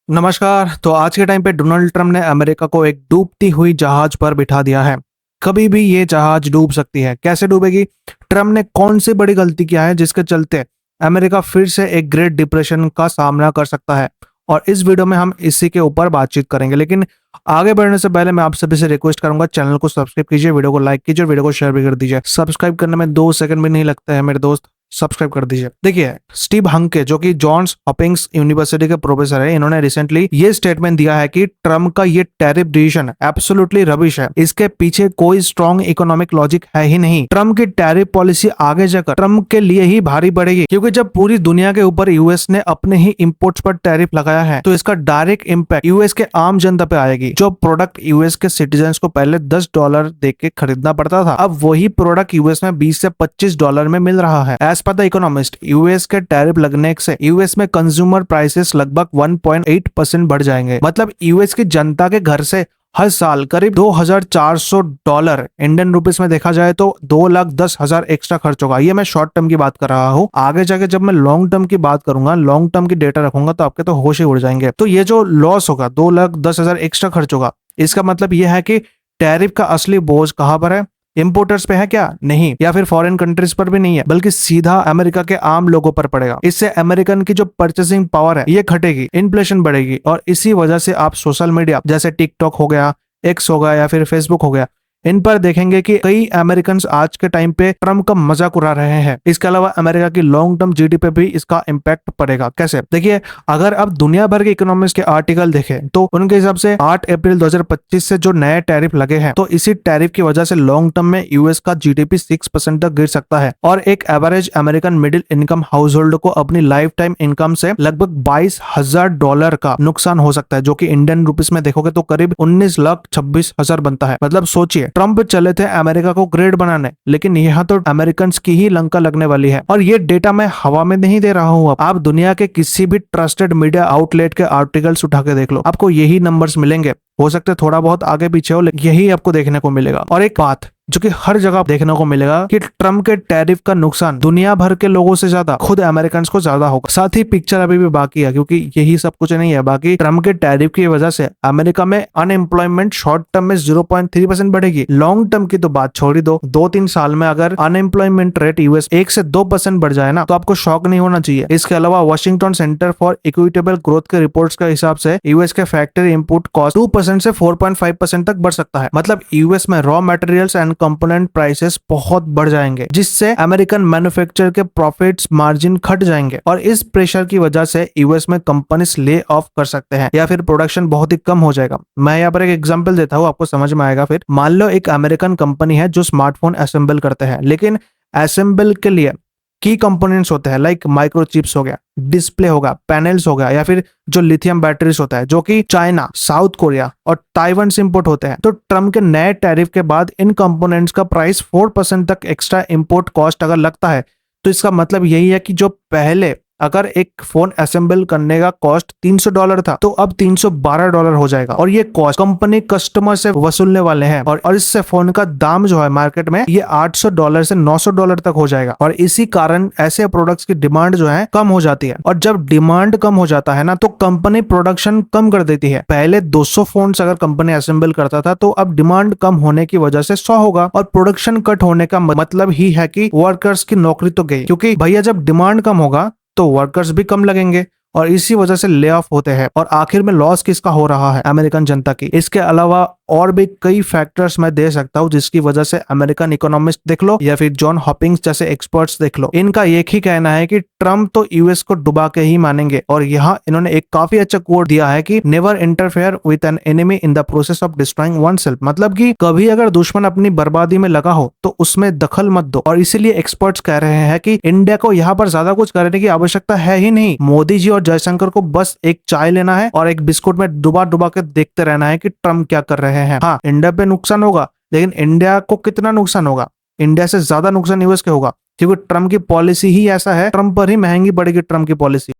नमस्कार। तो आज के टाइम पे डोनाल्ड ट्रम्प ने अमेरिका को एक डूबती हुई जहाज पर बिठा दिया है। कभी भी ये जहाज डूब सकती है। कैसे डूबेगी? ट्रम्प ने कौन सी बड़ी गलती किया है जिसके चलते अमेरिका फिर से एक ग्रेट डिप्रेशन का सामना कर सकता है? और इस वीडियो में हम इसी के ऊपर बातचीत करेंगे। लेकिन आगे बढ़ने से पहले मैं आप सभी से रिक्वेस्ट करूंगा, चैनल को सब्सक्राइब कीजिए, वीडियो को लाइक कीजिए और वीडियो को शेयर भी कर दीजिए। सब्सक्राइब करने में 2 सेकंड भी नहीं लगता है मेरे दोस्त, सब्सक्राइब कर दीजिए। देखिए, स्टीव हंके जो कि जॉन्स हॉपिंग्स यूनिवर्सिटी के प्रोफेसर है, इन्होंने रिसेंटली ये स्टेटमेंट दिया है कि ट्रम्प का ये टैरिफ डिसीजन एब्सोल्युटली रबिश है। इसके पीछे कोई स्ट्रॉन्ग इकोनॉमिक लॉजिक है ही नहीं। ट्रम्प की टैरिफ पॉलिसी आगे जाकर ट्रम्प के लिए ही भारी पड़ेगी, क्योंकि जब पूरी दुनिया के ऊपर यूएस ने अपने ही इंपोर्ट्स पर टैरिफ लगाया है तो इसका डायरेक्ट इंपैक्ट यूएस के आम जनता पे आएगी। जो प्रोडक्ट यूएस के सिटीजन्स को पहले $10 दे के खरीदना पड़ता था, अब वही प्रोडक्ट यूएस में $20 से $25 में मिल रहा है। As per the Economist, US के टैरिफ लगने से यूएस में कंज्यूमर प्राइसेस लगभग 1.8% बढ़ जाएंगे। मतलब यूएस की जनता के घर से हर साल करीब $2,400 इंडियन रुपीस में देखा जाए तो 2,10,000 एक्स्ट्रा खर्च होगा। ये मैं शॉर्ट टर्म की बात कर रहा हूँ। आगे जाके जब मैं लॉन्ग टर्म की बात करूंगा, लॉन्ग टर्म की डेटा रखूंगा, तो आपके तो होश ही उड़ जाएंगे। तो ये जो लॉस होगा, 2,10,000 एक्स्ट्रा खर्च होगा, इसका मतलब यह है कि टैरिफ का असली बोझ कहां पर है? इंपोर्टर्स पे है क्या? नहीं। या फिर फॉरेन कंट्रीज पर भी नहीं है, बल्कि सीधा अमेरिका के आम लोगों पर पड़ेगा। इससे अमेरिकन की जो परचेसिंग पावर है ये घटेगी, इन्फ्लेशन बढ़ेगी। और इसी वजह से आप सोशल मीडिया जैसे टिकटॉक हो गया, एक्स हो गया या फिर फेसबुक हो गया, इन पर देखेंगे कि कई अमेरिकन आज के टाइम पे ट्रम्प का मजाक उड़ा रहे हैं। इसके अलावा अमेरिका की लॉन्ग टर्म जीडीपी पे भी इसका इम्पैक्ट पड़ेगा। कैसे? देखिए, अगर आप दुनिया भर के इकोनॉमिस्ट के आर्टिकल देखें तो उनके हिसाब से 8 अप्रैल 2025 से जो नए टैरिफ लगे हैं, तो इसी टैरिफ की वजह से लॉन्ग टर्म में यूएस का जीडीपी 6% तक गिर सकता है। और एक average American middle income house hold को अपनी लाइफ टाइम इनकम से लगभग $22,000 का नुकसान हो सकता है, जो कि इंडियन रुपीस में देखोगे तो करीब 19,26,000 बनता है। मतलब सोचिए, ट्रम्प चले थे अमेरिका को ग्रेट बनाने, लेकिन यहाँ तो अमेरिकन की ही लंका लगने वाली है। और ये डेटा मैं हवा में नहीं दे रहा हूँ। आप दुनिया के किसी भी ट्रस्टेड मीडिया आउटलेट के आर्टिकल्स उठा के देख लो, आपको यही नंबर्स मिलेंगे। हो सकते थोड़ा बहुत आगे पीछे हो, लेकिन यही आपको देखने को मिलेगा। और एक बात जो कि हर जगह देखने को मिलेगा कि ट्रम्प के टैरिफ का नुकसान दुनिया भर के लोगों से ज्यादा खुद अमेरिकन को ज्यादा होगा। साथ ही पिक्चर अभी भी बाकी है, क्योंकि यही सब कुछ नहीं है बाकी। ट्रम्प के टैरिफ की वजह से अमेरिका में अनएम्प्लॉयमेंट शॉर्ट टर्म में 0.3% बढ़ेगी। लॉन्ग टर्म की तो बात छोड़ ही दो, 2-3 साल में अगर अनएम्प्लॉयमेंट रेट यूएस 1 से 2% बढ़ जाए ना, तो आपको शॉक नहीं होना चाहिए। इसके अलावा Washington centre for equitable growth के रिपोर्ट्स के हिसाब से यूएस के फैक्ट्री इनपुट कॉस्ट 2% से 4.5% तक बढ़ सकता है। मतलब यूएस में raw materials and component prices बहुत बढ़ जाएंगे, जिससे अमेरिकन मैन्युफैक्चरर के प्रॉफिट्स मार्जिन घट जाएंगे। और इस प्रेशर की वजह से यूएस में कंपनीज ले ऑफ कर सकते हैं या फिर प्रोडक्शन बहुत ही कम हो जाएगा। मैं यहाँ पर एक एग्जांपल देता हूँ, आपको समझ में आएगा। फिर मान लो एक अमेरिकन कंपनी है जो स्मार्टफोन असेंबल करते हैं, लेकिन असेंबल के लिए की कंपोनेंट्स होते हैं, लाइक माइक्रोचिप्स हो गया, डिस्प्ले होगा, पैनल्स हो गया, या फिर जो लिथियम बैटरीज होता है, जो कि चाइना, साउथ कोरिया और ताइवान से इंपोर्ट होते हैं। तो ट्रम्प के नए टैरिफ के बाद इन कंपोनेंट्स का प्राइस 4% तक एक्स्ट्रा इंपोर्ट कॉस्ट अगर लगता है, तो इसका मतलब यही है कि जो पहले अगर एक फोन असेंबल करने का कॉस्ट $300 था, तो अब $312 हो जाएगा। और ये कॉस्ट कंपनी कस्टमर से वसूलने वाले हैं। और इससे फोन का दाम जो है मार्केट में, ये $800 से $900 तक हो जाएगा। और इसी कारण ऐसे प्रोडक्ट्स की डिमांड जो है कम हो जाती है। और जब डिमांड कम हो जाता है ना, तो कंपनी प्रोडक्शन कम कर देती है। पहले 200 फोन अगर कंपनी असेंबल करता था, तो अब डिमांड कम होने की वजह से 100 होगा। और प्रोडक्शन कट होने का मतलब ही है कि वर्कर्स की नौकरी तो गई, क्योंकि भैया जब डिमांड कम होगा तो वर्कर्स भी कम लगेंगे और इसी वजह से ले ऑफ होते हैं। और आखिर में लॉस किसका हो रहा है? अमेरिकन जनता की। इसके अलावा और भी कई फैक्टर्स मैं दे सकता हूँ जिसकी वजह से अमेरिकन इकोनॉमिस्ट देख लो या फिर जॉन हॉपिंग्स जैसे एक्सपर्ट्स देख लो, इनका एक ही कहना है कि ट्रम्प तो यूएस को डुबा के ही मानेंगे। और यहाँ इन्होंने एक काफी अच्छा कोट दिया है कि never interfere with an enemy in the process of destroying oneself. मतलब कि कभी अगर दुश्मन अपनी बर्बादी में लगा हो तो उसमें दखल मत दो। और इसीलिए एक्सपर्ट्स कह रहे हैं कि इंडिया को यहाँ पर ज्यादा कुछ करने की आवश्यकता है ही नहीं। मोदी जी और जयशंकर को बस एक चाय लेना है और एक बिस्कुट में डुबा डुबा के देखते रहना है कि ट्रम्प क्या कर रहे हैं। हाँ, इंडिया पे नुकसान होगा, लेकिन इंडिया को कितना नुकसान होगा? इंडिया से ज्यादा नुकसान यूएस के होगा, क्योंकि ट्रम्प की पॉलिसी ही ऐसा है। ट्रम्प पर ही महंगी पड़ेगी ट्रम्प की पॉलिसी।